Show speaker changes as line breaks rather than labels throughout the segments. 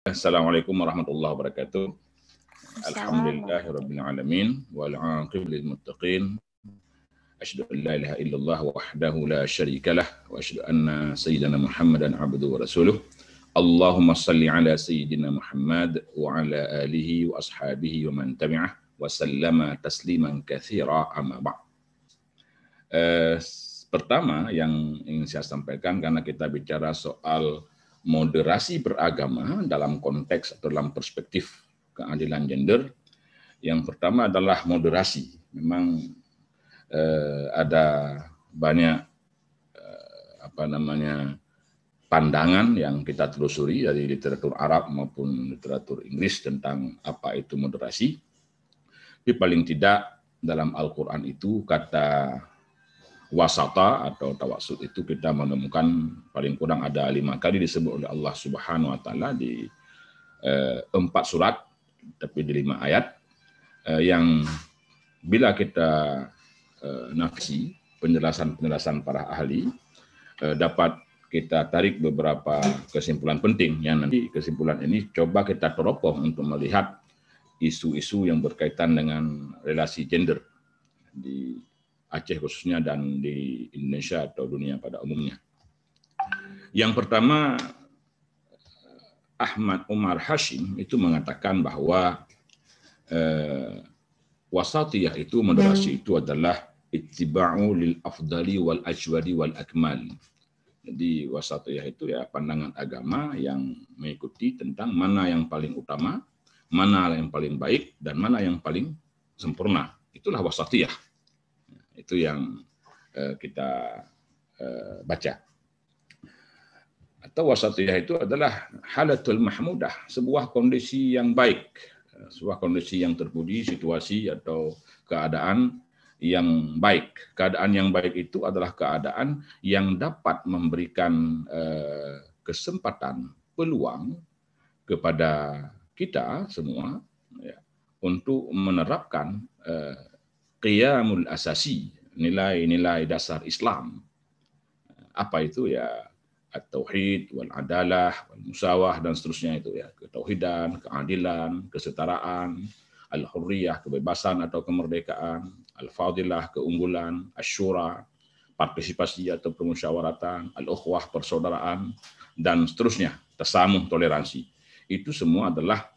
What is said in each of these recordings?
Assalamualaikum warahmatullahi wabarakatuh.
Assalamualaikum.
Alhamdulillahirabbil alamin wal 'aqibatu lil muttaqin. Asyhadu an la ilaha illallah wahdahu la syarikalah wa asyhadu anna sayyidina Muhammadan abduhu wa rasuluh. Allahumma shalli ala sayyidina Muhammad wa ala alihi wa ashabihi wa man tabi'ah wa sallama tasliman katsira amma ba'd. Pertama yang ingin saya sampaikan, karena kita bicara soal moderasi beragama dalam konteks atau dalam perspektif keadilan gender, yang pertama adalah moderasi. Memang ada banyak pandangan yang kita telusuri dari literatur Arab maupun literatur Inggris tentang apa itu moderasi. Tapi paling tidak dalam Al-Quran itu kata wasata atau tawassut itu kita menemukan paling kurang ada 5 kali disebut oleh Allah Subhanahu wa taala di 4 surat, tapi di 5 ayat yang bila kita nafsi penjelasan para ahli dapat kita tarik beberapa kesimpulan penting yang nanti kesimpulan ini coba kita teropong untuk melihat isu-isu yang berkaitan dengan relasi gender di Aceh khususnya dan di Indonesia atau dunia pada umumnya. Yang pertama, Ahmad Umar Hashim itu mengatakan bahwa wasatiyah itu, moderasi itu adalah ittiba'u lil afdali wal ajwadi wal akmal. Jadi wasatiyah itu ya pandangan agama yang mengikuti tentang mana yang paling utama, mana yang paling baik, dan mana yang paling sempurna. Itulah wasatiyah. Itu yang kita baca. Atau wasatiyah itu adalah halatul mahmudah, sebuah kondisi yang baik, sebuah kondisi yang terpuji, situasi atau keadaan yang baik. Keadaan yang baik itu adalah keadaan yang dapat memberikan kesempatan, peluang kepada kita semua ya, untuk menerapkan qiyamul asasi, nilai-nilai dasar Islam. Apa itu ya? At-tauhid wal adalah wal musawah dan seterusnya itu ya, ketauhidan, keadilan, kesetaraan, al-hurriyah, kebebasan atau kemerdekaan, al-fadilah, keunggulan, asyura, partisipasi atau permusyawaratan, al-ukhwah, persaudaraan, dan seterusnya, tasamuh, toleransi. Itu semua adalah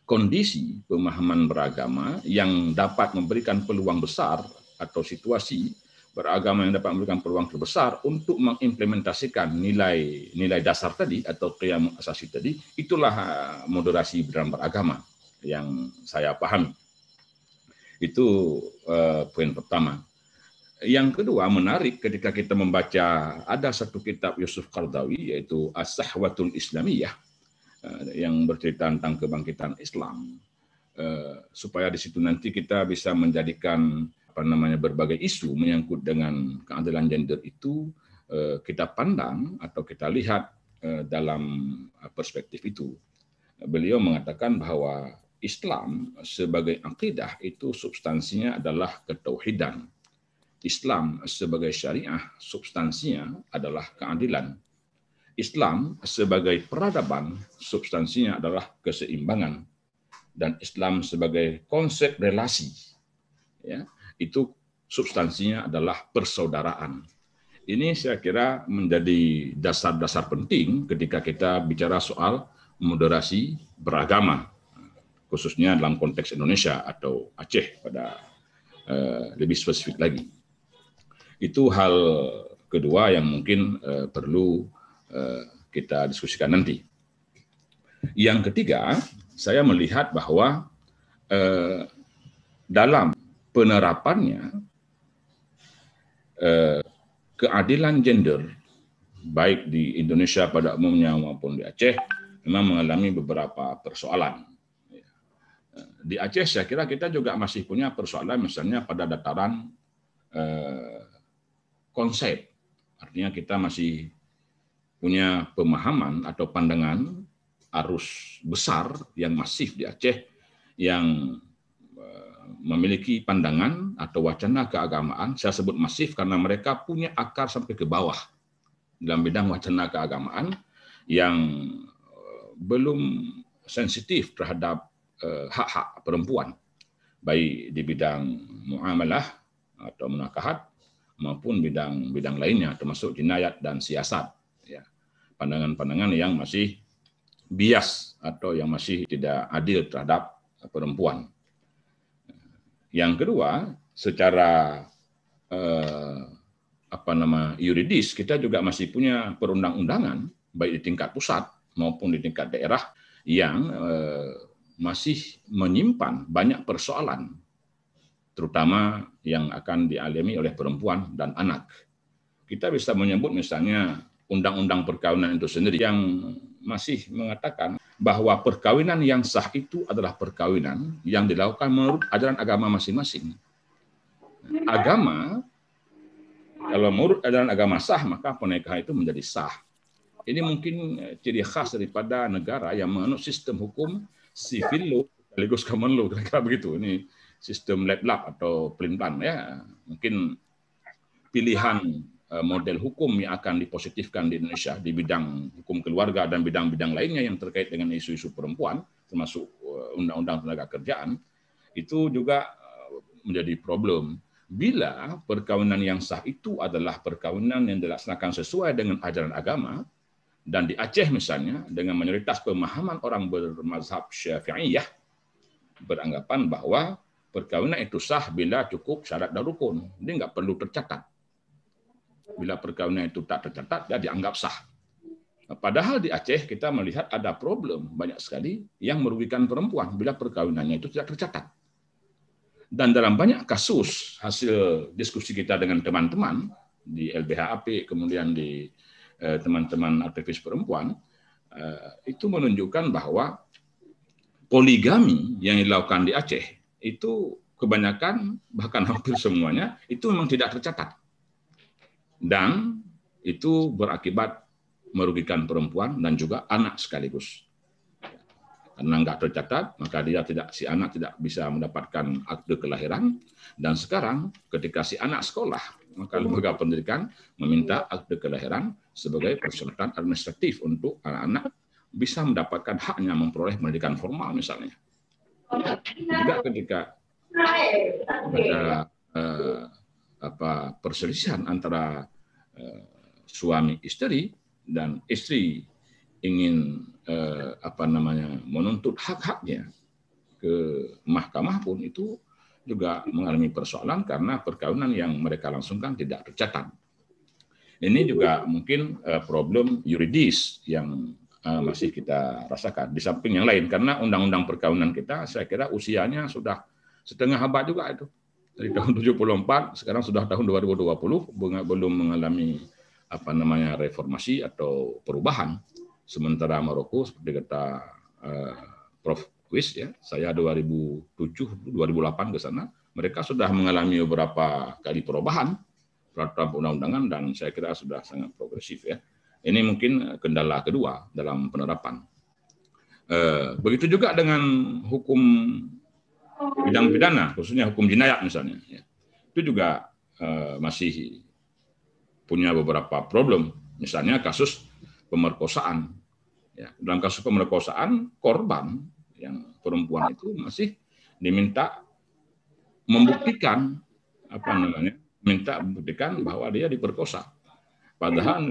kondisi pemahaman beragama yang dapat memberikan peluang besar atau situasi beragama yang dapat memberikan peluang terbesar untuk mengimplementasikan nilai dasar tadi atau qiyam asasi tadi. Itulah moderasi dalam beragama yang saya pahami. Itu poin pertama. Yang kedua, menarik ketika kita membaca ada satu kitab Yusuf Qaradawi yaitu As-Sahwatul Islamiyah yang bercerita tentang kebangkitan Islam, supaya di situ nanti kita bisa menjadikan berbagai isu menyangkut dengan keadilan gender itu kita pandang atau kita lihat dalam perspektif itu. Beliau mengatakan bahwa Islam sebagai akidah itu substansinya adalah ketauhidan. Islam sebagai syariah substansinya adalah keadilan. Islam sebagai peradaban substansinya adalah keseimbangan, dan Islam sebagai konsep relasi ya itu substansinya adalah persaudaraan. Ini saya kira menjadi dasar-dasar penting ketika kita bicara soal moderasi beragama, khususnya dalam konteks Indonesia atau Aceh pada lebih spesifik lagi. Itu hal kedua yang mungkin perlu kita diskusikan nanti. Yang ketiga, saya melihat bahwa dalam penerapannya keadilan gender baik di Indonesia pada umumnya maupun di Aceh memang mengalami beberapa persoalan. Di Aceh saya kira kita juga masih punya persoalan misalnya pada dataran konsep. Artinya kita masih punya pemahaman atau pandangan arus besar yang masif di Aceh yang memiliki pandangan atau wacana keagamaan. Saya sebut masif karena mereka punya akar sampai ke bawah dalam bidang wacana keagamaan yang belum sensitif terhadap hak-hak perempuan, baik di bidang muamalah atau munakahat maupun bidang lainnya, termasuk jinayat dan siasat. Ya, pandangan-pandangan yang masih bias atau yang masih tidak adil terhadap perempuan. Yang kedua, secara yuridis, kita juga masih punya perundang-undangan baik di tingkat pusat maupun di tingkat daerah yang masih menyimpan banyak persoalan, terutama yang akan dialami oleh perempuan dan anak. Kita bisa menyebut misalnya undang-undang perkawinan itu sendiri yang masih mengatakan bahwa perkawinan yang sah itu adalah perkawinan yang dilakukan menurut ajaran agama masing-masing. Agama, kalau menurut ajaran agama sah, maka pernikahan itu menjadi sah. Ini mungkin ciri khas daripada negara yang menganut sistem hukum civil law sekaligus common law, kira-kira begitu. Ini sistem lap-lap atau pelin-pelan ya. Mungkin pilihan model hukum yang akan dipositifkan di Indonesia di bidang hukum keluarga dan bidang-bidang lainnya yang terkait dengan isu-isu perempuan, termasuk undang-undang tenaga kerjaan, itu juga menjadi problem. Bila perkawinan yang sah itu adalah perkawinan yang dilaksanakan sesuai dengan ajaran agama, dan di Aceh misalnya, dengan mayoritas pemahaman orang bermazhab Syafi'iyah, beranggapan bahwa perkawinan itu sah bila cukup syarat dan rukun. Dia nggak perlu tercatat. Bila perkawinan itu tak tercatat, dia dianggap sah. Padahal di Aceh kita melihat ada problem banyak sekali yang merugikan perempuan bila perkawinannya itu tidak tercatat. Dan dalam banyak kasus, hasil diskusi kita dengan teman-teman di LBHAP, kemudian di teman-teman aktivis perempuan, itu menunjukkan bahwa poligami yang dilakukan di Aceh itu kebanyakan, bahkan hampir semuanya, itu memang tidak tercatat. Dan itu berakibat merugikan perempuan dan juga anak sekaligus. Karena nggak tercatat, maka si anak tidak bisa mendapatkan akte kelahiran. Dan sekarang ketika si anak sekolah, maka lembaga pendidikan meminta akte kelahiran sebagai persyaratan administratif untuk anak-anak bisa mendapatkan haknya memperoleh pendidikan formal misalnya. Juga ketika ada perselisihan antara suami istri dan istri ingin menuntut hak-haknya ke mahkamah pun, itu juga mengalami persoalan karena perkawinan yang mereka langsungkan tidak tercatat. Ini juga mungkin problem yuridis yang masih kita rasakan. Di samping yang lain, karena undang-undang perkawinan kita, saya kira usianya sudah setengah abad juga itu. Dari tahun 74, sekarang sudah tahun 2020, belum mengalami reformasi atau perubahan. Sementara Maroko, seperti kata Prof. Wis, ya, saya 2007-2008 ke sana, mereka sudah mengalami beberapa kali perubahan peraturan undang-undangan dan saya kira sudah sangat progresif ya. Ini mungkin kendala kedua dalam penerapan. Begitu juga dengan hukum bidang pidana, khususnya hukum jinayat misalnya. Ya. Itu juga masih punya beberapa problem. Misalnya kasus pemerkosaan. Ya, dalam kasus pemerkosaan, korban yang perempuan itu masih diminta membuktikan membuktikan bahwa dia diperkosa. Padahal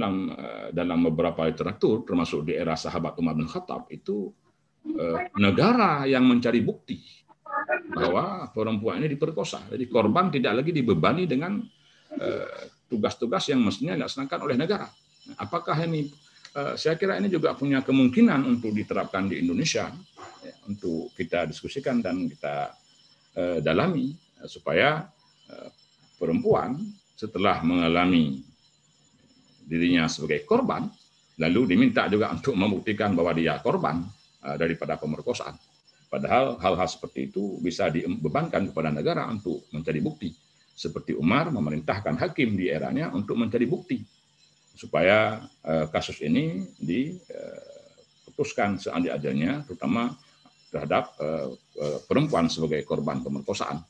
dalam beberapa literatur, termasuk di era sahabat Umar bin Khattab, itu negara yang mencari bukti bahwa perempuan ini diperkosa. Jadi korban tidak lagi dibebani dengan tugas-tugas yang mestinya dilaksanakan oleh negara. Apakah ini, saya kira ini juga punya kemungkinan untuk diterapkan di Indonesia, ya, untuk kita diskusikan dan kita dalami, supaya perempuan setelah mengalami dirinya sebagai korban, lalu diminta juga untuk membuktikan bahwa dia korban daripada pemerkosaan. Padahal hal-hal seperti itu bisa dibebankan kepada negara untuk mencari bukti. Seperti Umar memerintahkan hakim di eranya untuk mencari bukti, supaya kasus ini diputuskan seadil-adilnya, terutama terhadap perempuan sebagai korban pemerkosaan.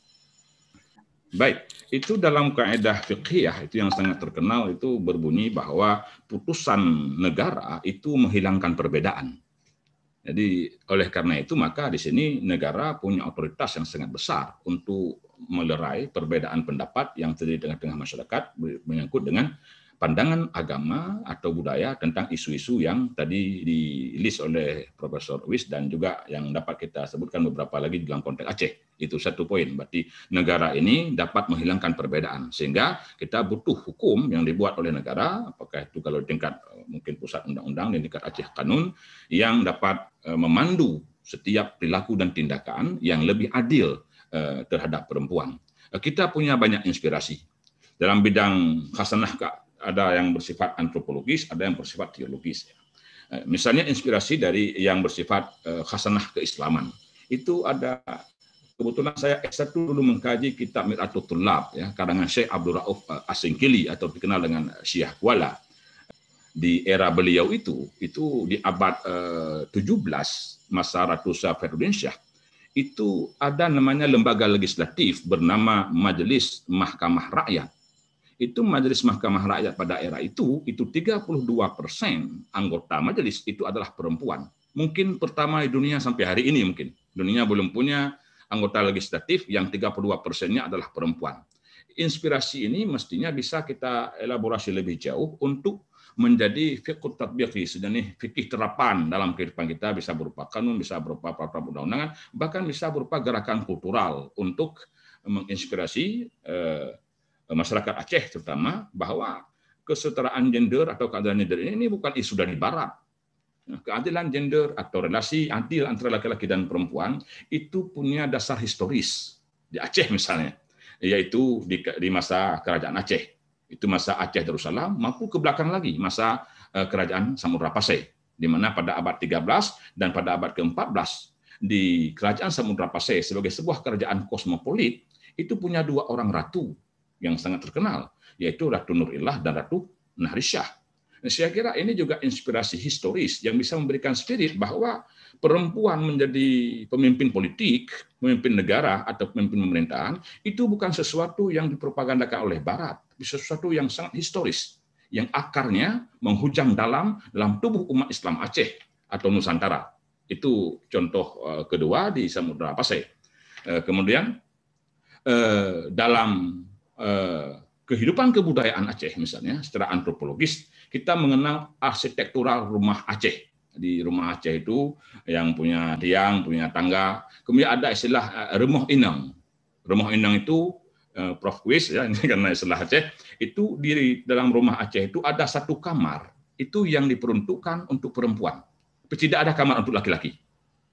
Baik, itu dalam kaidah fiqhiyah itu yang sangat terkenal, itu berbunyi bahwa putusan negara itu menghilangkan perbedaan. Jadi oleh karena itu maka di sini negara punya otoritas yang sangat besar untuk melerai perbedaan pendapat yang terjadi di tengah-tengah masyarakat menyangkut dengan pandangan agama atau budaya tentang isu-isu yang tadi di-list oleh Profesor Wis dan juga yang dapat kita sebutkan beberapa lagi dalam konteks Aceh. Itu satu poin. Berarti negara ini dapat menghilangkan perbedaan sehingga kita butuh hukum yang dibuat oleh negara, apakah itu kalau di tingkat mungkin pusat undang-undang, di tingkat Aceh kanun, yang dapat memandu setiap perilaku dan tindakan yang lebih adil terhadap perempuan. Kita punya banyak inspirasi dalam bidang khasanah, ada yang bersifat antropologis, ada yang bersifat teologis. Misalnya inspirasi dari yang bersifat khasanah keislaman. Itu ada, kebetulan saya S1 dulu mengkaji kitab Mir'atul Thullab, ya, karangan Syekh Abdul Rauf As-Singkili atau dikenal dengan Syiah Kuala. Di era beliau itu di abad 17, masa Ratu Safieddin Shah, itu ada namanya lembaga legislatif bernama Majelis Mahkamah Rakyat. Itu Majelis Mahkamah Rakyat pada era itu 32% anggota majelis itu adalah perempuan. Mungkin pertama di dunia sampai hari ini mungkin. Dunia belum punya anggota legislatif yang 32%-nya adalah perempuan. Inspirasi ini mestinya bisa kita elaborasi lebih jauh untuk menjadi fiqh tatbiqi, sejenis fikih terapan dalam kehidupan kita, bisa berupa kanun, bisa berupa peraturan undang-undangan, bahkan bisa berupa gerakan kultural untuk menginspirasi masyarakat Aceh terutama bahwa kesetaraan gender atau keadilan gender ini bukan isu dari barat. Keadilan gender atau relasi adil antara laki-laki dan perempuan itu punya dasar historis di Aceh misalnya, yaitu di masa kerajaan Aceh. Itu masa Aceh Darussalam maupun ke belakang lagi masa kerajaan Samudra Pasai, di mana pada abad 13 dan pada abad ke-14 di kerajaan Samudra Pasai sebagai sebuah kerajaan kosmopolit itu punya dua orang ratu yang sangat terkenal, yaitu Ratu Nurillah dan Ratu Nahrisyah. Saya kira ini juga inspirasi historis yang bisa memberikan spirit bahwa perempuan menjadi pemimpin politik, pemimpin negara atau pemimpin pemerintahan itu bukan sesuatu yang dipropagandakan oleh Barat, tapi sesuatu yang sangat historis, yang akarnya menghujam dalam tubuh umat Islam Aceh atau Nusantara. Itu contoh kedua di Samudra Pasai. Kemudian dalam kehidupan kebudayaan Aceh misalnya secara antropologis kita mengenal arsitektural rumah Aceh. Di rumah Aceh itu yang punya tiang, punya tangga, kemudian ada istilah remoh inang. Remoh inang itu Prof. Wis ya, ini karena istilah Aceh, itu di dalam rumah Aceh itu ada satu kamar itu yang diperuntukkan untuk perempuan. Tapi tidak ada kamar untuk laki-laki.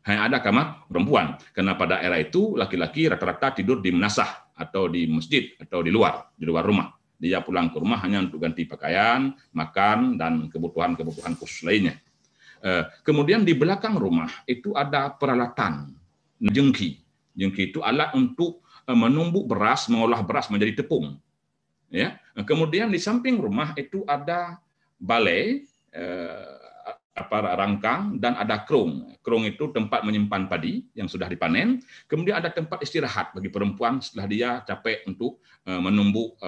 Hanya ada kamar perempuan, karena pada era itu laki-laki rata-rata tidur di menasah atau di masjid atau di luar rumah. Dia pulang ke rumah hanya untuk ganti pakaian, makan, dan kebutuhan-kebutuhan khusus lainnya. Kemudian di belakang rumah itu ada peralatan jengki. Jengki itu alat untuk menumbuk beras, mengolah beras menjadi tepung. Ya. Kemudian di samping rumah itu ada balai, rangkang, dan ada krung. Krung itu tempat menyimpan padi yang sudah dipanen. Kemudian ada tempat istirahat bagi perempuan setelah dia capek untuk menumbuk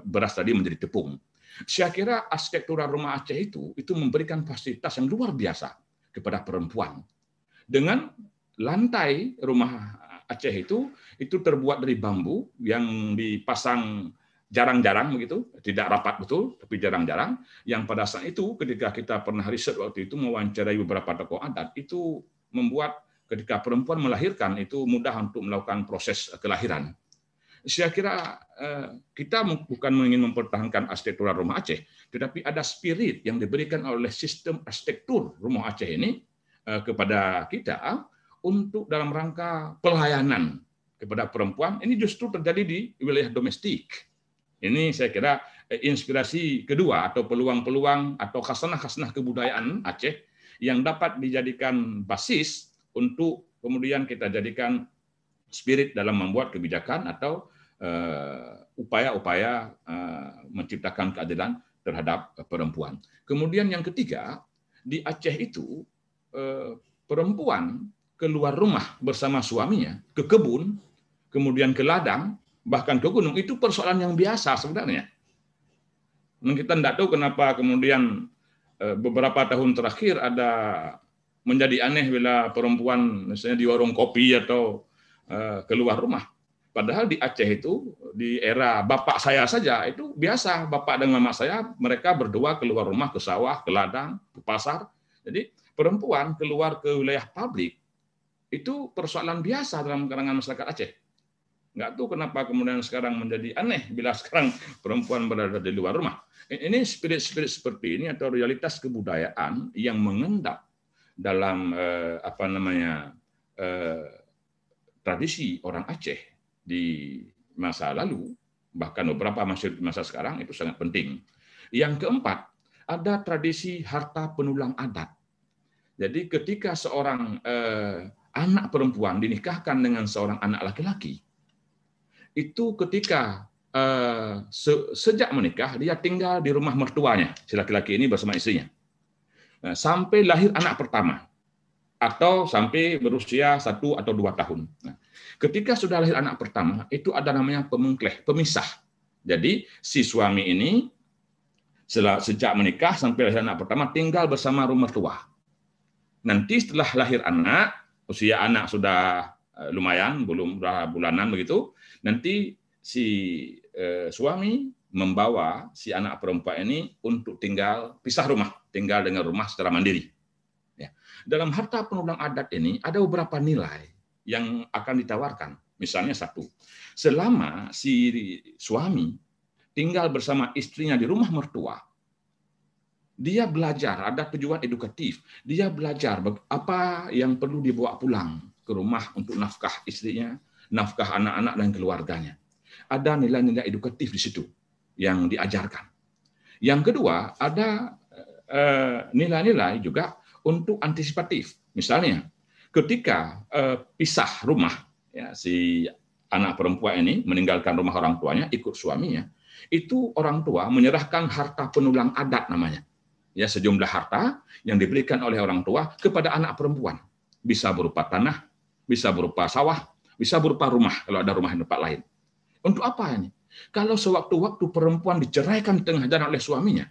beras tadi menjadi tepung. Saya kira arsitektural rumah Aceh itu memberikan fasilitas yang luar biasa kepada perempuan. Dengan lantai rumah Aceh itu terbuat dari bambu yang dipasang jarang-jarang begitu, tidak rapat betul, tapi jarang-jarang. Yang pada saat itu ketika kita pernah riset waktu itu mewawancarai beberapa tokoh adat, itu membuat ketika perempuan melahirkan itu mudah untuk melakukan proses kelahiran. Saya kira kita bukan ingin mempertahankan arsitektur rumah Aceh, tetapi ada spirit yang diberikan oleh sistem arsitektur rumah Aceh ini kepada kita untuk dalam rangka pelayanan kepada perempuan. Ini justru terjadi di wilayah domestik. Ini saya kira inspirasi kedua atau peluang-peluang atau khasanah-khasanah kebudayaan Aceh yang dapat dijadikan basis untuk kemudian kita jadikan spirit dalam membuat kebijakan atau upaya-upaya menciptakan keadilan terhadap perempuan. Kemudian yang ketiga, di Aceh itu perempuan keluar rumah bersama suaminya ke kebun, kemudian ke ladang, bahkan ke gunung, itu persoalan yang biasa sebenarnya. Kita tidak tahu kenapa kemudian beberapa tahun terakhir ada menjadi aneh bila perempuan misalnya di warung kopi atau keluar rumah. Padahal di Aceh itu di era bapak saya saja itu biasa, bapak dan mama saya mereka berdua keluar rumah ke sawah, ke ladang, ke pasar. Jadi perempuan keluar ke wilayah publik itu persoalan biasa dalam kalangan masyarakat Aceh. Nggak tahu kenapa kemudian sekarang menjadi aneh bila sekarang perempuan berada di luar rumah. Ini spirit-spirit seperti ini atau realitas kebudayaan yang mengendap dalam tradisi orang Aceh di masa lalu, bahkan beberapa masih di masa sekarang itu sangat penting. Yang keempat, ada tradisi harta penulang adat. Jadi ketika seorang anak perempuan dinikahkan dengan seorang anak laki-laki, itu ketika sejak menikah dia tinggal di rumah mertuanya, si laki-laki ini bersama istrinya, sampai lahir anak pertama atau sampai berusia 1 atau 2 tahun. Nah, ketika sudah lahir anak pertama, itu ada namanya pemengkleh, pemisah. Jadi si suami ini sejak menikah sampai lahir anak pertama tinggal bersama rumah mertua. Nanti setelah lahir anak, usia anak sudah lumayan, belum bulanan begitu, nanti si suami membawa si anak perempuan ini untuk tinggal pisah rumah, tinggal dengan rumah secara mandiri. Ya. Dalam harta penulang adat ini ada beberapa nilai yang akan ditawarkan. Misalnya satu, selama si suami tinggal bersama istrinya di rumah mertua, dia belajar, ada tujuan edukatif. Dia belajar apa yang perlu dibawa pulang ke rumah untuk nafkah istrinya, nafkah anak-anak dan keluarganya. Ada nilai-nilai edukatif di situ yang diajarkan. Yang kedua, ada nilai-nilai juga untuk antisipatif. Misalnya, ketika pisah rumah, ya, si anak perempuan ini meninggalkan rumah orang tuanya, ikut suaminya, itu orang tua menyerahkan harta penulang adat namanya. Ya, sejumlah harta yang diberikan oleh orang tua kepada anak perempuan. Bisa berupa tanah, bisa berupa sawah, bisa berupa rumah kalau ada rumah di tempat lain. Untuk apa ini? Kalau sewaktu-waktu perempuan diceraikan di tengah jalan oleh suaminya,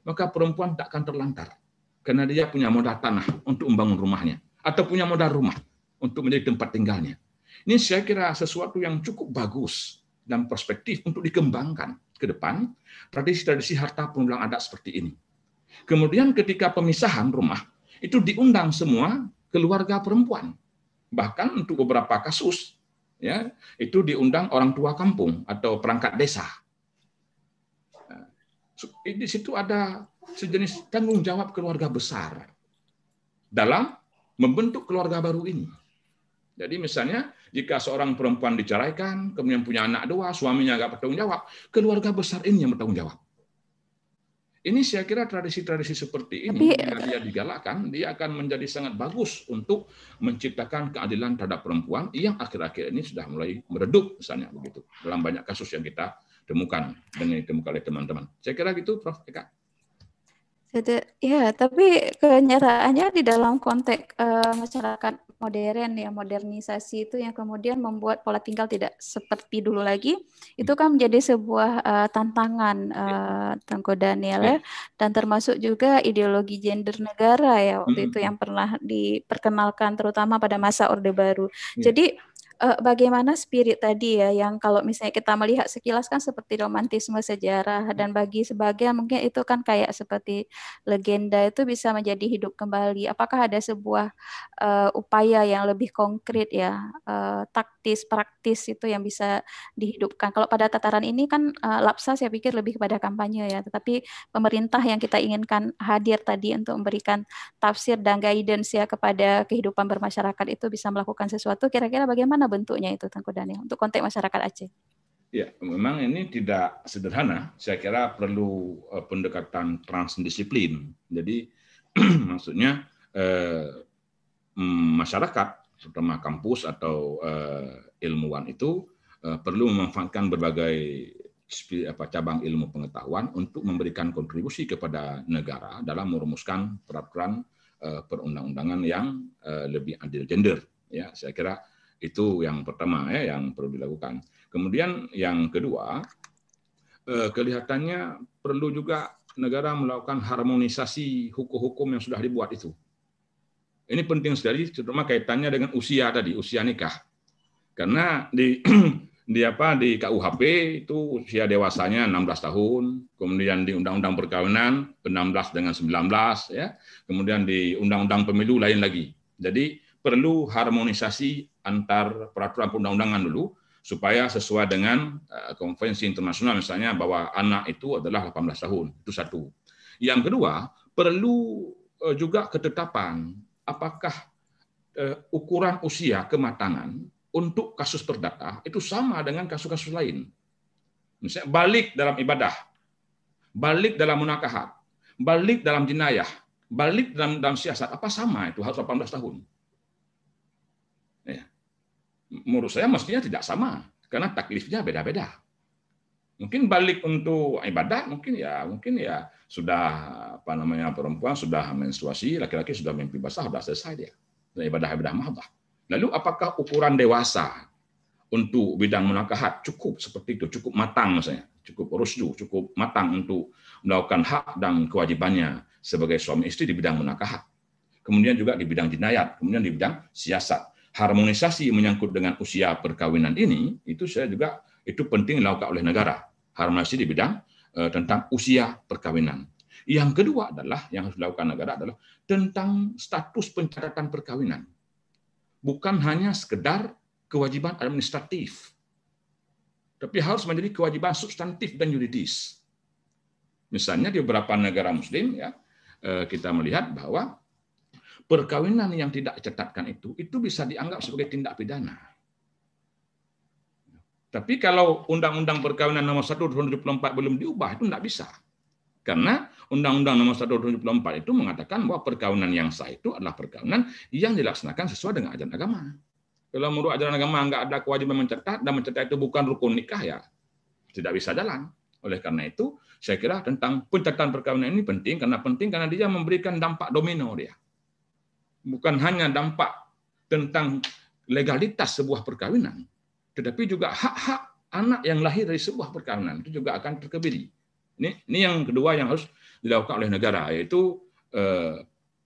maka perempuan tak akan terlantar. Karena dia punya modal tanah untuk membangun rumahnya. Atau punya modal rumah untuk menjadi tempat tinggalnya. Ini saya kira sesuatu yang cukup bagus dan perspektif untuk dikembangkan ke depan, tradisi-tradisi harta penulang adat seperti ini. Kemudian ketika pemisahan rumah, itu diundang semua keluarga perempuan. Bahkan untuk beberapa kasus, ya, itu diundang orang tua kampung atau perangkat desa. Di situ ada sejenis tanggung jawab keluarga besar dalam membentuk keluarga baru ini. Jadi misalnya jika seorang perempuan diceraikan, kemudian punya anak 2, suaminya nggak bertanggung jawab, keluarga besar ini yang bertanggung jawab. Ini saya kira tradisi-tradisi seperti ini, jika dia digalakkan, dia akan menjadi sangat bagus untuk menciptakan keadilan terhadap perempuan yang akhir-akhir ini sudah mulai meredup, misalnya begitu, dalam banyak kasus yang kita temukan dan yang ditemukan oleh teman-teman. Saya kira gitu, Prof. Eka.
Ya, tapi kenyataannya di dalam konteks masyarakat modern ya, modernisasi itu yang kemudian membuat pola tinggal tidak seperti dulu lagi, itu kan menjadi sebuah tantangan Tengku Daniel ya, dan termasuk juga ideologi gender negara ya waktu itu yang pernah diperkenalkan terutama pada masa Orde Baru. Jadi bagaimana spirit tadi ya, yang kalau misalnya kita melihat sekilas kan seperti romantisme sejarah, dan bagi sebagian mungkin itu kan kayak seperti legenda itu bisa menjadi hidup kembali. Apakah ada sebuah upaya yang lebih konkret ya, taktis, praktis itu yang bisa dihidupkan? Kalau pada tataran ini kan Lapsa saya pikir lebih kepada kampanye ya, tetapi pemerintah yang kita inginkan hadir tadi untuk memberikan tafsir dan guidance ya kepada kehidupan bermasyarakat itu bisa melakukan sesuatu, kira-kira bagaimana bentuknya itu Tengku Daniel untuk konteks masyarakat Aceh?
Ya, memang ini tidak sederhana. Saya kira perlu pendekatan transdisiplin. Jadi maksudnya masyarakat, terutama kampus atau ilmuwan itu perlu memanfaatkan berbagai cabang ilmu pengetahuan untuk memberikan kontribusi kepada negara dalam merumuskan peraturan perundang-undangan yang lebih adil gender. Ya, saya kira itu yang pertama ya yang perlu dilakukan. Kemudian yang kedua, kelihatannya perlu juga negara melakukan harmonisasi hukum-hukum yang sudah dibuat itu. Ini penting sekali, terutama kaitannya dengan usia tadi, usia nikah. Karena di di KUHP itu usia dewasanya 16 tahun, kemudian di Undang-Undang Perkawinan 16 dengan 19, ya. Kemudian di Undang-Undang Pemilu lain lagi. Jadi perlu harmonisasi antar peraturan perundang-undangan dulu supaya sesuai dengan konvensi internasional, misalnya bahwa anak itu adalah 18 tahun. Itu satu. Yang kedua, perlu juga ketetapan apakah ukuran usia kematangan untuk kasus perdata itu sama dengan kasus-kasus lain. Misalnya balik dalam ibadah, balik dalam munakahat, balik dalam jenayah, balik dalam siasat, apa sama itu harus 18 tahun? Ya. Menurut saya mestinya tidak sama, karena taklifnya beda-beda. Mungkin balik untuk ibadah, mungkin ya sudah perempuan sudah menstruasi, laki-laki sudah mimpi basah, sudah selesai dia. Ibadah mahdah. Lalu apakah ukuran dewasa untuk bidang munakahat cukup seperti itu, cukup matang misalnya, cukup rusdu, cukup matang untuk melakukan hak dan kewajibannya sebagai suami istri di bidang munakahat. Kemudian juga di bidang jinayat, kemudian di bidang siasat. Harmonisasi menyangkut dengan usia perkawinan ini, itu saya juga itu penting dilakukan oleh negara. Harmonisasi di bidang tentang usia perkawinan. Yang kedua adalah yang harus dilakukan negara adalah tentang status pencatatan perkawinan. Bukan hanya sekedar kewajiban administratif, tapi harus menjadi kewajiban substantif dan yuridis. Misalnya di beberapa negara Muslim, ya, kita melihat bahwa perkawinan yang tidak dicatatkan itu bisa dianggap sebagai tindak pidana. Tapi kalau Undang-Undang Perkawinan Nomor 1 2024 belum diubah, itu tidak bisa. Karena Undang-Undang Nomor 1 2024 itu mengatakan bahwa perkawinan yang sah itu adalah perkawinan yang dilaksanakan sesuai dengan ajaran agama. Kalau menurut ajaran agama nggak ada kewajiban mencatat, dan mencatat itu bukan rukun nikah, ya tidak bisa jalan. Oleh karena itu, saya kira tentang pencatatan perkawinan ini penting karena dia memberikan dampak domino dia. Bukan hanya dampak tentang legalitas sebuah perkawinan, tetapi juga hak-hak anak yang lahir dari sebuah perkawinan itu juga akan terkebiri. Ini yang kedua yang harus dilakukan oleh negara, yaitu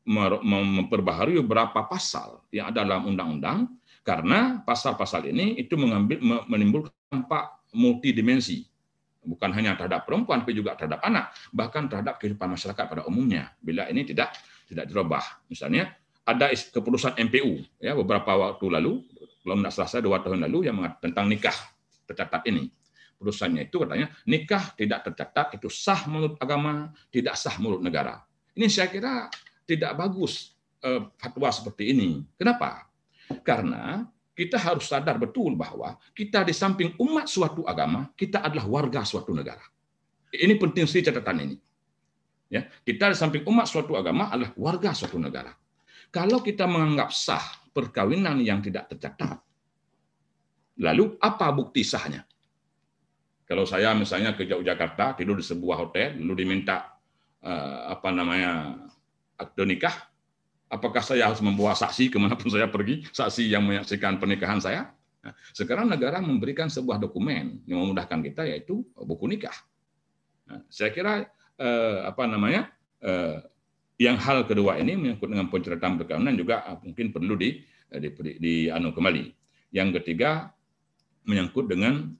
memperbaharui beberapa pasal yang ada dalam undang-undang, karena pasal-pasal ini itu menimbulkan dampak multidimensi, bukan hanya terhadap perempuan, tapi juga terhadap anak, bahkan terhadap kehidupan masyarakat pada umumnya. Bila ini tidak dirubah, misalnya ada keputusan MPU ya beberapa waktu lalu, belum selesai 2 tahun lalu, yang mengatakan tentang nikah tercatat ini. Putusannya itu katanya nikah tidak tercatat itu sah menurut agama, tidak sah menurut negara. Ini saya kira tidak bagus fatwa seperti ini. Kenapa? Karena kita harus sadar betul bahwa kita di samping umat suatu agama, kita adalah warga suatu negara. Ini penting sekali catatan ini. Ya, kita di samping umat suatu agama adalah warga suatu negara. Kalau kita menganggap sah perkawinan yang tidak tercatat, lalu apa bukti sahnya? Kalau saya misalnya ke Yogyakarta, tidur di sebuah hotel, lalu diminta akte nikah, apakah saya harus membawa saksi kemanapun saya pergi, saksi yang menyaksikan pernikahan saya? Nah, sekarang negara memberikan sebuah dokumen yang memudahkan kita, yaitu buku nikah. Nah, saya kira yang hal kedua ini menyangkut dengan pencatatan perkawinan juga mungkin perlu kembali. Yang ketiga menyangkut dengan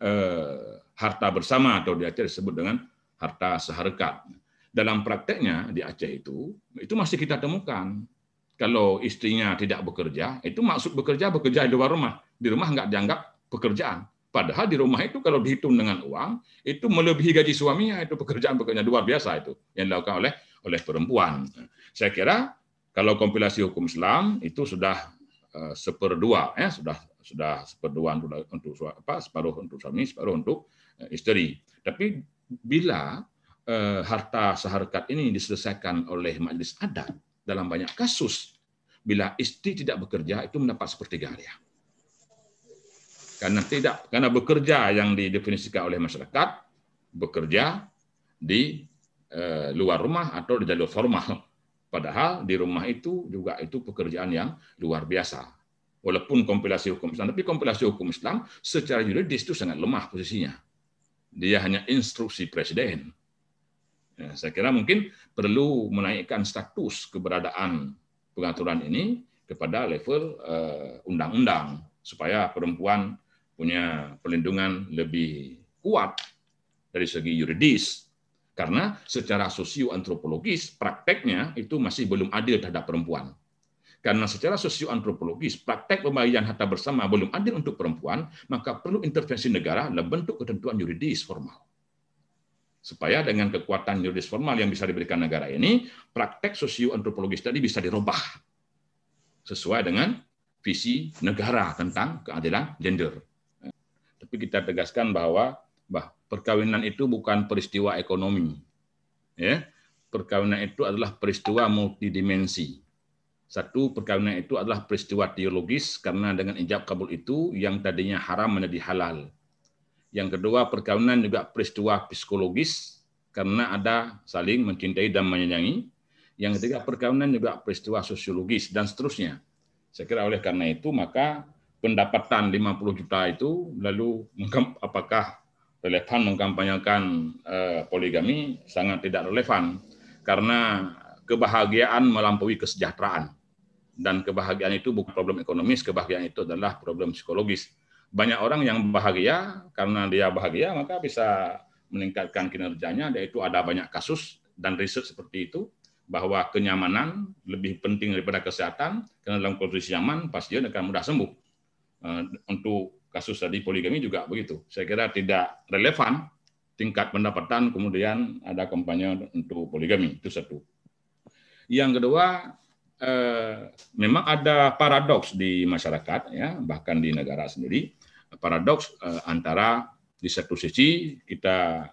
harta bersama atau di Aceh disebut dengan harta seharkat. Dalam prakteknya di Aceh itu masih kita temukan. Kalau istrinya tidak bekerja, itu maksud bekerja di luar rumah. Di rumah nggak dianggap pekerjaan. Padahal di rumah itu kalau dihitung dengan uang, itu melebihi gaji suaminya, itu pekerjaan luar biasa itu yang dilakukan oleh perempuan. Saya kira kalau kompilasi hukum Islam itu sudah 1/2, ya, sudah 1/2 untuk separuh untuk suami, separuh untuk istri. Tapi bila harta seharkat ini diselesaikan oleh majelis adat, dalam banyak kasus, bila istri tidak bekerja itu mendapat 1/3 dia. Karena bekerja yang didefinisikan oleh masyarakat, bekerja di luar rumah atau di jalur formal. Padahal di rumah itu juga itu pekerjaan yang luar biasa. Walaupun kompilasi hukum Islam, tapi kompilasi hukum Islam secara yuridis itu sangat lemah posisinya. Dia hanya instruksi presiden. Ya, saya kira mungkin perlu menaikkan status keberadaan pengaturan ini kepada level undang-undang supaya perempuan punya perlindungan lebih kuat dari segi yuridis. Karena secara sosioantropologis prakteknya itu masih belum adil terhadap perempuan. Karena secara sosioantropologis praktek pembagian harta bersama belum adil untuk perempuan, maka perlu intervensi negara dalam bentuk ketentuan yuridis formal. Supaya dengan kekuatan yuridis formal yang bisa diberikan negara ini, praktek sosioantropologis tadi bisa dirubah sesuai dengan visi negara tentang keadilan gender. Tapi kita tegaskan bahwa perkawinan itu bukan peristiwa ekonomi. Ya, perkawinan itu adalah peristiwa multidimensi. Satu, perkawinan itu adalah peristiwa teologis karena dengan ijab kabul itu yang tadinya haram menjadi halal. Yang kedua, perkawinan juga peristiwa psikologis karena ada saling mencintai dan menyayangi. Yang ketiga, perkawinan juga peristiwa sosiologis dan seterusnya. Saya kira oleh karena itu maka pendapatan 50 juta itu lalu apakah relevan mengkampanyekan poligami sangat tidak relevan karena kebahagiaan melampaui kesejahteraan. Dan kebahagiaan itu bukan problem ekonomis, kebahagiaan itu adalah problem psikologis. Banyak orang yang bahagia, karena dia bahagia maka bisa meningkatkan kinerjanya, yaitu ada banyak kasus dan riset seperti itu, bahwa kenyamanan lebih penting daripada kesehatan, karena dalam kondisi nyaman, pasien akan mudah sembuh. Untuk kasus tadi poligami juga begitu. Saya kira tidak relevan tingkat pendapatan, kemudian ada kampanye untuk poligami, itu satu. Yang kedua, memang ada paradoks di masyarakat, ya, bahkan di negara sendiri, paradoks antara di satu sisi kita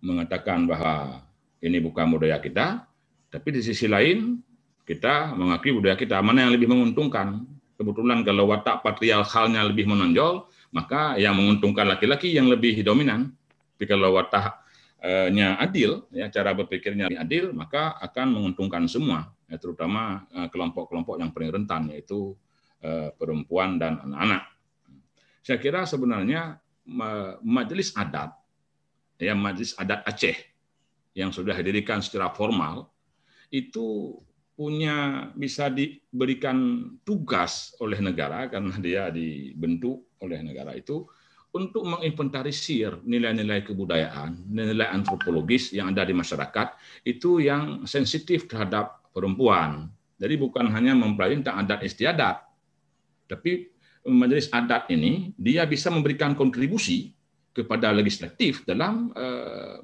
mengatakan bahwa ini bukan budaya kita, tapi di sisi lain kita mengakui budaya kita. Mana yang lebih menguntungkan? Kebetulan kalau watak patriarkalnya lebih menonjol, maka yang menguntungkan laki-laki yang lebih dominan. Tapi kalau wataknya adil, ya, cara berpikirnya adil, maka akan menguntungkan semua, ya, terutama kelompok-kelompok yang paling rentan, yaitu perempuan dan anak-anak. Saya kira sebenarnya majelis adat, ya, majelis adat Aceh yang sudah didirikan secara formal itu bisa diberikan tugas oleh negara karena dia dibentuk oleh negara itu untuk menginventarisir nilai-nilai kebudayaan, nilai antropologis yang ada di masyarakat itu yang sensitif terhadap perempuan. Jadi bukan hanya mempelajari tentang adat istiadat, tapi majelis adat ini dia bisa memberikan kontribusi kepada legislatif dalam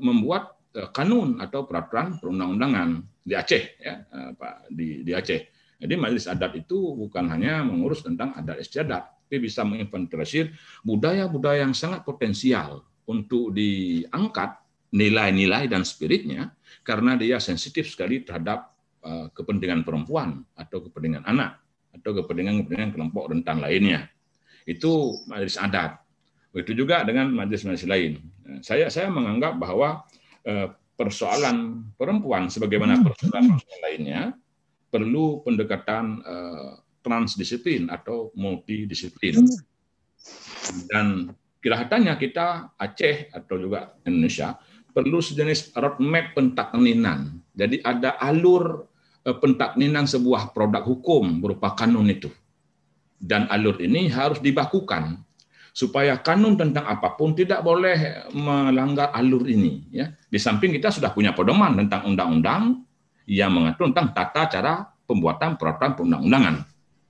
membuat kanun atau peraturan perundang-undangan di Aceh, ya, Pak, di Aceh. Jadi majelis adat itu bukan hanya mengurus tentang adat istiadat, tapi bisa menginventarisir budaya-budaya yang sangat potensial untuk diangkat nilai-nilai dan spiritnya karena dia sensitif sekali terhadap kepentingan perempuan atau kepentingan anak atau kepentingan kelompok rentan lainnya. Itu majelis adat. Begitu juga dengan majelis-majelis lain. Saya menganggap bahwa persoalan perempuan sebagaimana persoalan lainnya perlu pendekatan transdisiplin atau multidisiplin. Dan kelihatannya kita Aceh atau juga Indonesia perlu sejenis roadmap pentakninan. Jadi ada alur pentakninan sebuah produk hukum berupa kanun itu. Dan alur ini harus dibakukan supaya kanun tentang apapun tidak boleh melanggar alur ini. Ya. Di samping kita sudah punya pedoman tentang undang-undang yang mengatur tentang tata cara pembuatan peraturan perundang-undangan.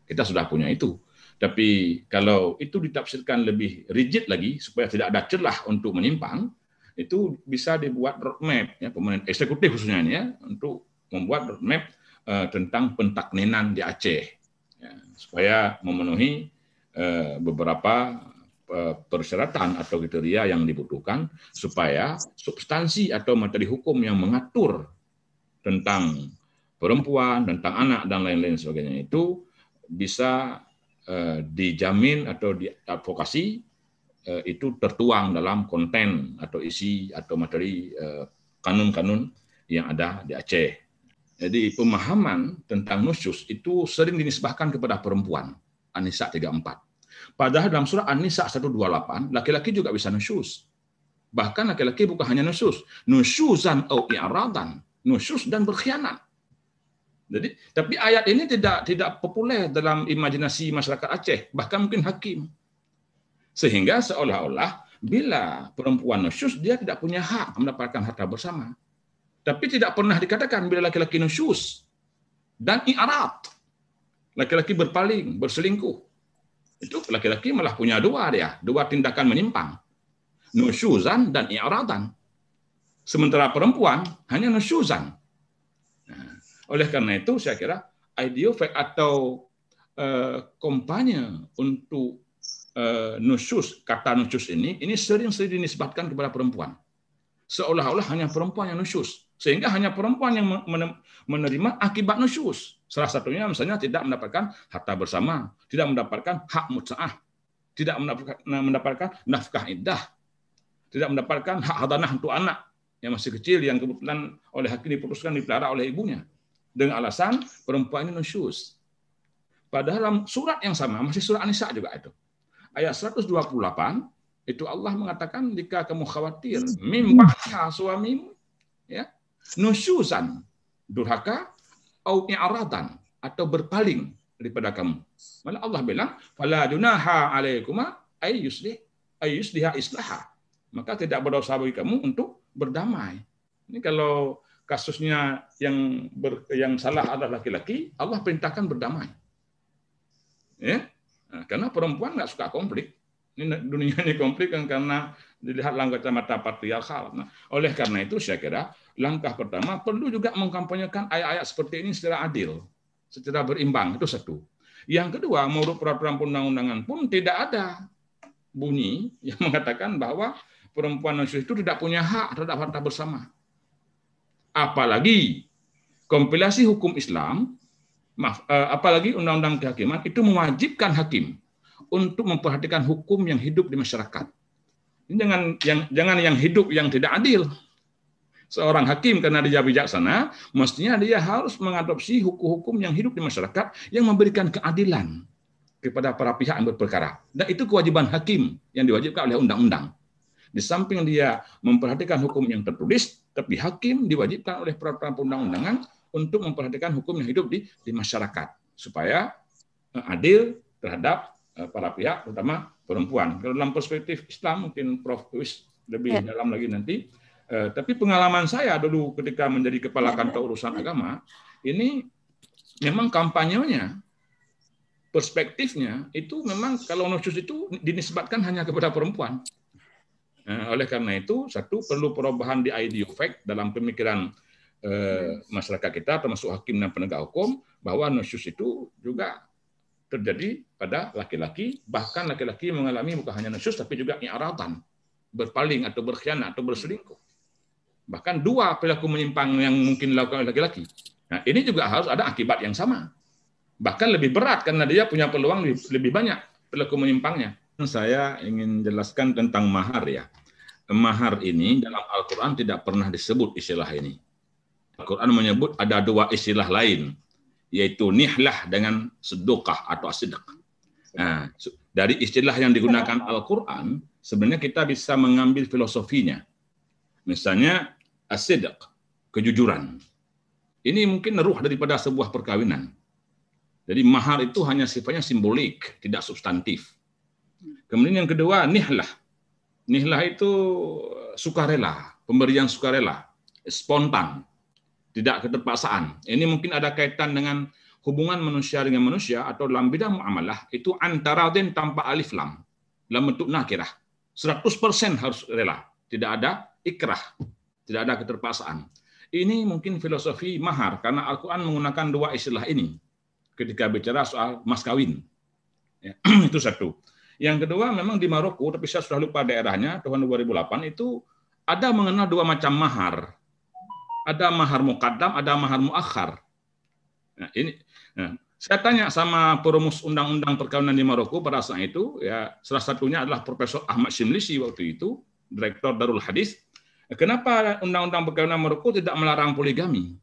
Kita sudah punya itu. Tapi kalau itu ditafsirkan lebih rigid lagi supaya tidak ada celah untuk menyimpang, itu bisa dibuat roadmap, ya, pemerintah eksekutif khususnya ini, ya, untuk membuat roadmap tentang pentakninan di Aceh, ya, supaya memenuhi beberapa persyaratan atau kriteria yang dibutuhkan supaya substansi atau materi hukum yang mengatur tentang perempuan, tentang anak dan lain-lain sebagainya itu bisa dijamin atau diadvokasi itu tertuang dalam konten atau isi atau materi kanun-kanun yang ada di Aceh. Jadi pemahaman tentang nusyus itu sering dinisbahkan kepada perempuan, An-Nisa 34. Padahal dalam surah An-Nisa 128, laki-laki juga bisa nusyus. Bahkan laki-laki bukan hanya nusyuzan atau i'radan, nusyuz dan berkhianat. Jadi, tapi ayat ini tidak populer dalam imajinasi masyarakat Aceh, bahkan mungkin hakim. Sehingga seolah-olah bila perempuan nusyuz, dia tidak punya hak mendapatkan harta bersama. Tapi tidak pernah dikatakan bila laki-laki nusyuz dan i'rad, laki-laki berpaling, berselingkuh. Itu laki-laki malah punya dua tindakan menyimpang. Nusyuzan dan i'radan. Sementara perempuan hanya nusyuzan. Nah, oleh karena itu saya kira ideofek atau kampanye untuk nusyuz, kata nusyuz ini sering dinisbatkan kepada perempuan. Seolah-olah hanya perempuan yang nusyuz. Sehingga hanya perempuan yang menerima akibat nusyuz. Salah satunya misalnya tidak mendapatkan harta bersama, tidak mendapatkan hak mut'ah, tidak mendapatkan nafkah iddah, tidak mendapatkan hak hadanah untuk anak yang masih kecil yang kebetulan oleh hakim diputuskan dipelihara oleh ibunya dengan alasan perempuan ini nusyuz. Padahal dalam surat yang sama, masih surat An-Nisa juga itu. Ayat 128 itu Allah mengatakan jika kamu khawatir mimbaha suamimu ya nusyuzan, durhaka, au i'radan, atau berpaling daripada kamu. Malah Allah bilang, fala junaha alaikuma ay yusliha islaha. Maka tidak berdosa bagi kamu untuk berdamai. Ini kalau kasusnya yang salah adalah laki-laki, Allah perintahkan berdamai. Ya? Nah, karena perempuan nggak suka konflik. Ini dunia ini konflik kan karena dilihat langkah kacamata patriarkal. Nah, oleh karena itu saya kira langkah pertama perlu juga mengkampanyekan ayat-ayat seperti ini secara adil, secara berimbang. Itu satu. Yang kedua, menurut peraturan perundang-undangan pun tidak ada bunyi yang mengatakan bahwa perempuan nusyuz itu tidak punya hak terhadap harta bersama. Apalagi kompilasi hukum Islam, apalagi undang-undang kehakiman itu mewajibkan hakim untuk memperhatikan hukum yang hidup di masyarakat. Ini jangan yang hidup yang tidak adil. Seorang hakim karena dia bijaksana, mestinya dia harus mengadopsi hukum-hukum yang hidup di masyarakat yang memberikan keadilan kepada para pihak yang berperkara. Dan itu kewajiban hakim yang diwajibkan oleh undang-undang. Di samping dia memperhatikan hukum yang tertulis, tapi hakim diwajibkan oleh peraturan perundang-undangan untuk memperhatikan hukum yang hidup di masyarakat supaya adil terhadap para pihak, terutama perempuan. Kalau dalam perspektif Islam, mungkin Prof. Wis lebih dalam lagi nanti. Tapi pengalaman saya dulu ketika menjadi kepala kantor urusan agama, ini memang kampanyenya, perspektifnya, itu memang kalau nusyuz itu dinisbatkan hanya kepada perempuan. Oleh karena itu, satu, perlu perubahan di ideofek dalam pemikiran masyarakat kita, termasuk hakim dan penegak hukum, bahwa nusyuz itu juga terjadi pada laki-laki, bahkan laki-laki mengalami bukan hanya nusyuz tapi juga i'radan, berpaling atau berkhianat atau berselingkuh. Bahkan dua perilaku menyimpang yang mungkin dilakukan oleh laki-laki. Nah, ini juga harus ada akibat yang sama. Bahkan lebih berat karena dia punya peluang lebih banyak perilaku menyimpangnya. Saya ingin jelaskan tentang mahar ya. Mahar ini dalam Al-Qur'an tidak pernah disebut istilah ini. Al-Qur'an menyebut ada dua istilah lain, yaitu nihlah dengan sedekah atau as-sidq. Nah, dari istilah yang digunakan Al-Qur'an, sebenarnya kita bisa mengambil filosofinya. Misalnya as-sidq, kejujuran. Ini mungkin ruh daripada sebuah perkawinan. Jadi mahar itu hanya sifatnya simbolik, tidak substantif. Kemudian yang kedua, nihlah. Nihlah itu sukarela, pemberian sukarela, spontan, tidak keterpaksaan. Ini mungkin ada kaitan dengan hubungan manusia dengan manusia atau dalam bidang muamalah itu antara den tanpa alif lam dalam bentuk nakirah. 100% harus rela, tidak ada ikrah, tidak ada keterpaksaan. Ini mungkin filosofi mahar karena Al-Qur'an menggunakan dua istilah ini ketika bicara soal mas kawin. Ya, itu satu. Yang kedua memang di Maroko, tapi saya sudah lupa daerahnya, tahun 2008 itu ada mengenal dua macam mahar. Ada mahar muqaddam, ada mahar muakhar. Nah, saya tanya sama perumus undang-undang perkawinan di Maroko pada saat itu, ya salah satunya adalah Profesor Ahmad Shimlisi waktu itu, Direktur Darul Hadis. Kenapa undang-undang perkawinan Maroko tidak melarang poligami?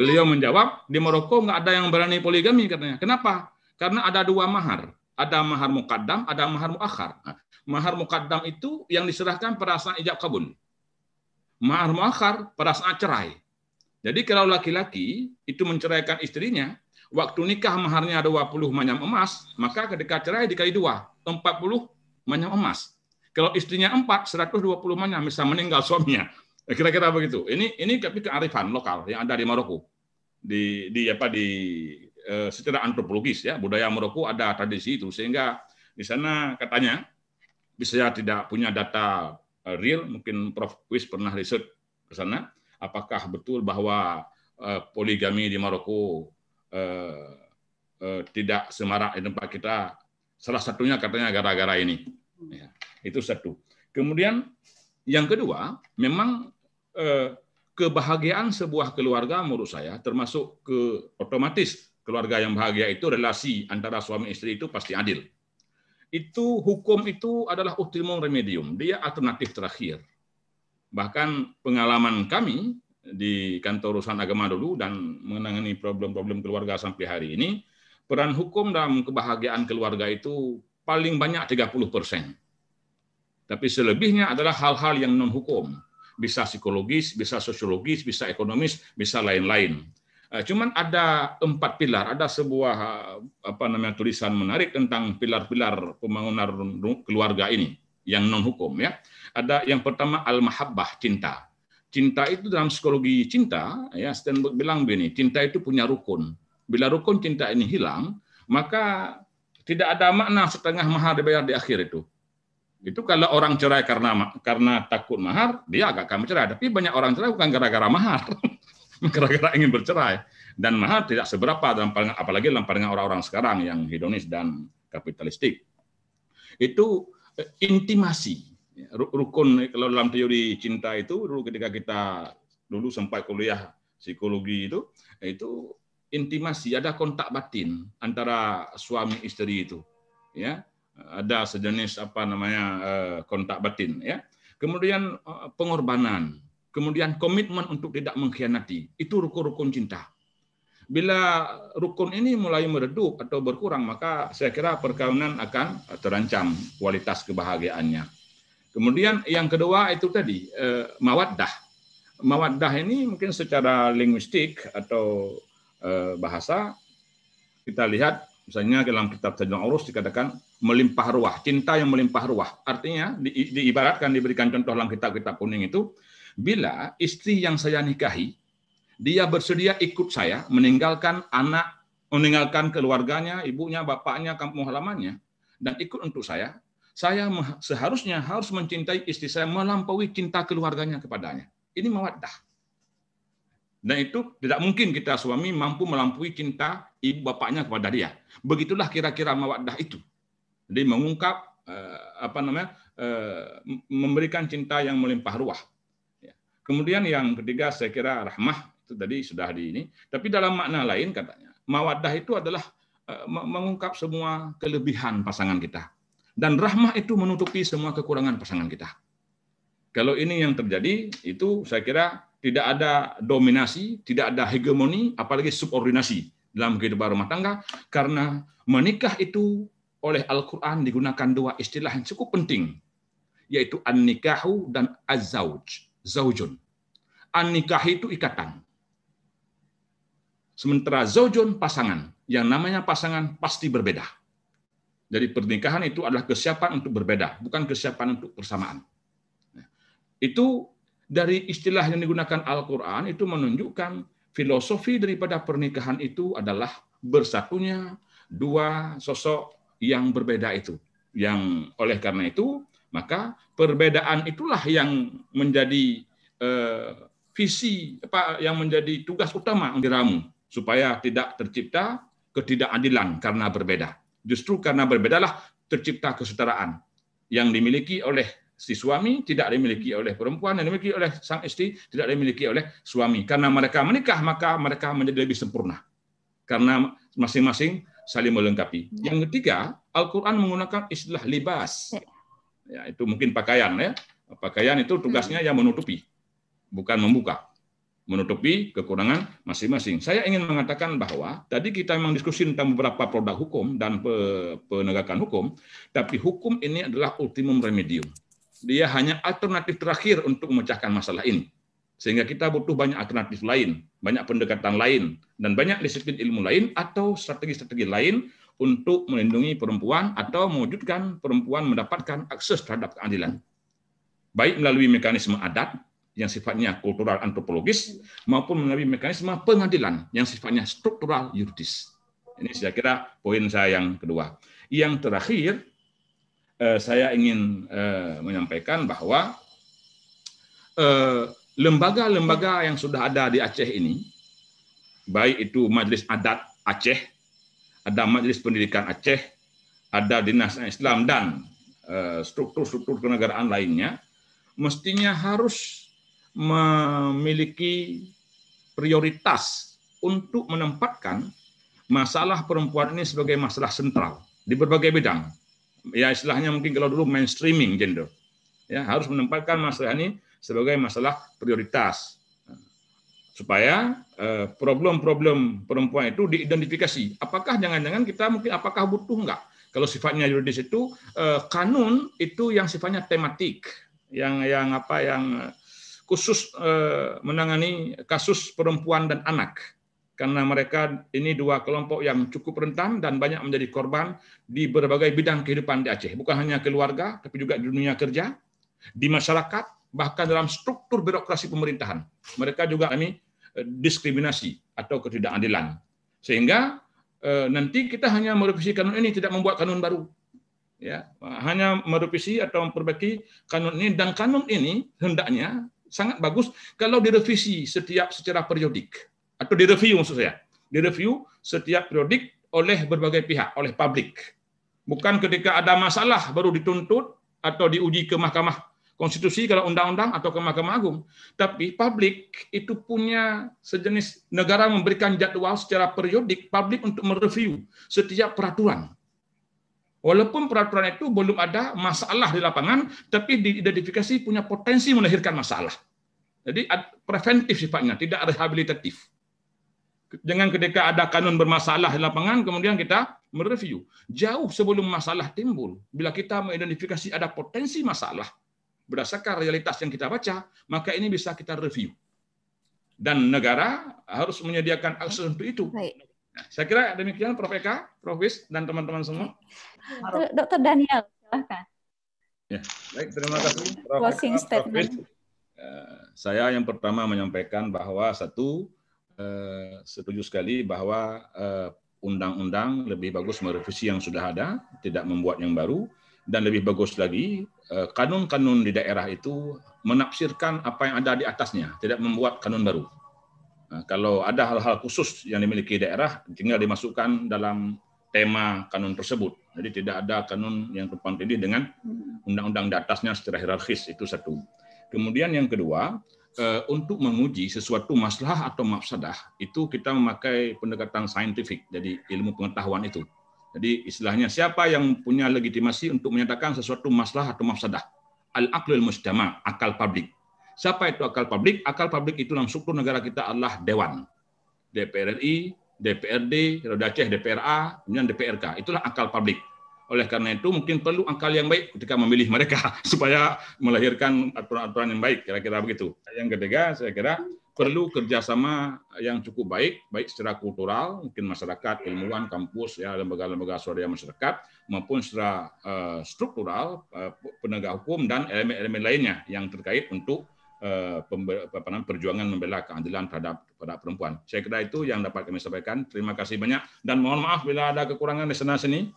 Beliau menjawab, di Maroko nggak ada yang berani poligami katanya. Kenapa? Karena ada dua mahar. Ada mahar muqaddam, ada mahar muakhar. Nah, mahar muqaddam itu yang diserahkan pada saat ijab kabul. Mahar muakhar pada saat cerai. Jadi kalau laki-laki itu menceraikan istrinya, waktu nikah maharnya 20 manyam emas, maka ketika cerai dikali 2, 40 manyam emas. Kalau istrinya 4, 120 manyam, bisa meninggal suaminya. Kira-kira begitu. Ini tapi kearifan lokal yang ada di Maroko. Di secara antropologis ya, budaya Maroko ada tradisi itu, sehingga di sana katanya, bisa tidak punya data real, mungkin Prof. Wis pernah riset ke sana, apakah betul bahwa poligami di Maroko tidak semarak di tempat kita. Salah satunya katanya gara-gara ini. Ya, itu satu. Kemudian yang kedua, memang kebahagiaan sebuah keluarga menurut saya, termasuk otomatis keluarga yang bahagia itu relasi antara suami istri itu pasti adil. Itu hukum itu adalah ultimum remedium, dia alternatif terakhir. Bahkan pengalaman kami di kantor urusan agama dulu dan menangani problem-problem keluarga sampai hari ini, peran hukum dalam kebahagiaan keluarga itu paling banyak 30%. Tapi selebihnya adalah hal-hal yang non-hukum. Bisa psikologis, bisa sosiologis, bisa ekonomis, bisa lain-lain. Cuman ada 4 pilar, ada sebuah tulisan menarik tentang pilar-pilar pembangunan keluarga ini yang non-hukum ya. Ada yang pertama al-mahabbah, cinta. Cinta itu dalam psikologi cinta ya, Steinberg bilang begini, cinta itu punya rukun. Bila rukun cinta ini hilang, maka tidak ada makna setengah mahar dibayar di akhir itu. Itu kalau orang cerai karena takut mahar, dia agak akan bercerai. Tapi banyak orang cerai bukan gara-gara mahar, gara-gara ingin bercerai. Dan mahar tidak seberapa, apalagi dalam pandangan orang-orang sekarang yang hedonis dan kapitalistik. Itu intimasi. Rukun kalau dalam teori cinta itu, dulu ketika kita dulu sampai kuliah psikologi itu intimasi, ada kontak batin antara suami istri itu. Ya. Ada sejenis kontak batin ya. Kemudian pengorbanan, kemudian komitmen untuk tidak mengkhianati. Itu rukun-rukun cinta. Bila rukun ini mulai meredup atau berkurang, maka saya kira perkawinan akan terancam kualitas kebahagiaannya. Kemudian yang kedua itu tadi mawaddah. Mawaddah ini mungkin secara linguistik atau bahasa kita lihat misalnya dalam kitab Tajul Urus dikatakan melimpah ruah, cinta yang melimpah ruah. Artinya diibaratkan, diberikan contoh dalam kitab-kitab kuning itu, bila istri yang saya nikahi, dia bersedia ikut saya, meninggalkan anak, meninggalkan keluarganya, ibunya, bapaknya, kampung halamannya, dan ikut untuk saya seharusnya harus mencintai istri saya melampaui cinta keluarganya kepadanya. Ini mawaddah. Dan itu tidak mungkin kita suami mampu melampaui cinta ibu bapaknya kepada dia. Begitulah kira-kira mawaddah itu. Jadi mengungkap memberikan cinta yang melimpah ruah. Kemudian yang ketiga saya kira rahmah, itu tadi sudah di ini. Tapi dalam makna lain katanya mawaddah itu adalah mengungkap semua kelebihan pasangan kita. Dan rahmah itu menutupi semua kekurangan pasangan kita. Kalau ini yang terjadi, itu saya kira tidak ada dominasi, tidak ada hegemoni, apalagi subordinasi dalam kehidupan rumah tangga, karena menikah itu oleh Al-Quran digunakan 2 istilah yang cukup penting, yaitu an-nikahu dan az-zauj, zaujun. An-nikah itu ikatan. Sementara zaujun pasangan, yang namanya pasangan pasti berbeda. Jadi pernikahan itu adalah kesiapan untuk berbeda, bukan kesiapan untuk persamaan. Itu dari istilah yang digunakan Al-Quran itu menunjukkan filosofi daripada pernikahan itu adalah bersatunya 2 sosok yang berbeda itu. Yang oleh karena itu, maka perbedaan itulah yang menjadi visi yang menjadi tugas utama yang diramu supaya tidak tercipta ketidakadilan karena berbeda. Justru karena berbedalah tercipta kesetaraan yang dimiliki oleh si suami, tidak dimiliki oleh perempuan, yang dimiliki oleh sang istri, tidak dimiliki oleh suami. Karena mereka menikah, maka mereka menjadi lebih sempurna. Karena masing-masing saling melengkapi. Yang ketiga, Al-Quran menggunakan istilah libas. Ya, itu mungkin pakaian. Ya. Pakaian itu tugasnya yang menutupi, bukan membuka. menutupi kekurangan masing-masing. Saya ingin mengatakan bahwa tadi kita memang diskusi tentang beberapa produk hukum dan penegakan hukum, tapi hukum ini adalah ultimum remedium. Dia hanya alternatif terakhir untuk memecahkan masalah ini. Sehingga kita butuh banyak alternatif lain, banyak pendekatan lain, dan banyak disiplin ilmu lain atau strategi-strategi lain untuk melindungi perempuan atau mewujudkan perempuan mendapatkan akses terhadap keadilan. Baik melalui mekanisme adat yang sifatnya kultural antropologis maupun melalui mekanisme pengadilan yang sifatnya struktural yuridis. Ini saya kira poin saya yang kedua. Yang terakhir, saya ingin menyampaikan bahwa lembaga-lembaga yang sudah ada di Aceh ini, baik itu Majelis Adat Aceh, ada Majelis Pendidikan Aceh, ada Dinas Islam, dan struktur-struktur kenegaraan lainnya, mestinya harus memiliki prioritas untuk menempatkan masalah perempuan ini sebagai masalah sentral di berbagai bidang. Ya, istilahnya mungkin kalau dulu mainstreaming gender. Ya, harus menempatkan masalah ini sebagai masalah prioritas supaya problem-problem perempuan itu diidentifikasi. Apakah jangan-jangan kita mungkin apakah butuh enggak? Kalau sifatnya yuridis itu kanun itu yang sifatnya tematik, yang khusus menangani kasus perempuan dan anak. Karena mereka ini dua kelompok yang cukup rentan dan banyak menjadi korban di berbagai bidang kehidupan di Aceh. Bukan hanya keluarga, tapi juga di dunia kerja, di masyarakat, bahkan dalam struktur birokrasi pemerintahan. Mereka juga alami diskriminasi atau ketidakadilan. Sehingga nanti kita hanya merevisi kanun ini, tidak membuat kanun baru. Ya, hanya merevisi atau memperbaiki kanun ini, dan kanun ini hendaknya sangat bagus kalau direvisi secara periodik atau direview, maksud saya. Direview setiap periodik oleh berbagai pihak, oleh publik. Bukan ketika ada masalah baru dituntut atau diuji ke Mahkamah Konstitusi kalau undang-undang atau ke Mahkamah Agung. Tapi publik itu punya sejenis, negara memberikan jadwal secara periodik publik untuk mereview setiap peraturan. Walaupun peraturan itu belum ada masalah di lapangan, tapi diidentifikasi punya potensi melahirkan masalah. Jadi preventif sifatnya, tidak rehabilitatif. Jangan ketika ada kanun bermasalah di lapangan, kemudian kita mereview. Jauh sebelum masalah timbul, bila kita mengidentifikasi ada potensi masalah, berdasarkan realitas yang kita baca, maka ini bisa kita review. Dan negara harus menyediakan akses untuk itu. Baik. Nah, saya kira demikian Prof. Eka, Prof. Wis, dan teman-teman semua.
Dr. Daniel, silakan.
Ya, baik, terima kasih Prof.
Closing
Eka, Prof. Wis.
statement.
Saya yang pertama menyampaikan bahwa setuju sekali bahwa undang-undang lebih bagus merevisi yang sudah ada, tidak membuat yang baru. Dan lebih bagus lagi, kanun-kanun di daerah itu menafsirkan apa yang ada di atasnya, tidak membuat kanun baru. Nah, kalau ada hal-hal khusus yang dimiliki daerah, tinggal dimasukkan dalam tema kanun tersebut. Jadi tidak ada kanun yang tumpang tindih dengan undang-undang di atasnya secara hierarkis, itu satu. Kemudian yang kedua, untuk menguji sesuatu maslahat atau mafsadah, itu kita memakai pendekatan saintifik, jadi ilmu pengetahuan itu. Jadi istilahnya siapa yang punya legitimasi untuk menyatakan sesuatu maslahat atau mafsadah? Al-aqlul mujtama', akal publik. Siapa itu akal publik? Akal publik itu dalam struktur negara kita adalah Dewan. DPR RI, DPRD, kalau di Aceh DPRA, kemudian DPRK. Itulah akal publik. Oleh karena itu mungkin perlu akal yang baik ketika memilih mereka supaya melahirkan aturan-aturan yang baik, kira-kira begitu. Yang ketiga, saya kira perlu kerjasama yang cukup baik, baik secara kultural, mungkin masyarakat, ilmuwan, kampus, ya, lembaga-lembaga swadaya masyarakat, maupun secara struktural, penegak hukum dan elemen-elemen lainnya yang terkait untuk perjuangan membela keadilan terhadap perempuan. Saya kira itu yang dapat kami sampaikan. Terima kasih banyak dan mohon maaf bila ada kekurangan di sana sini.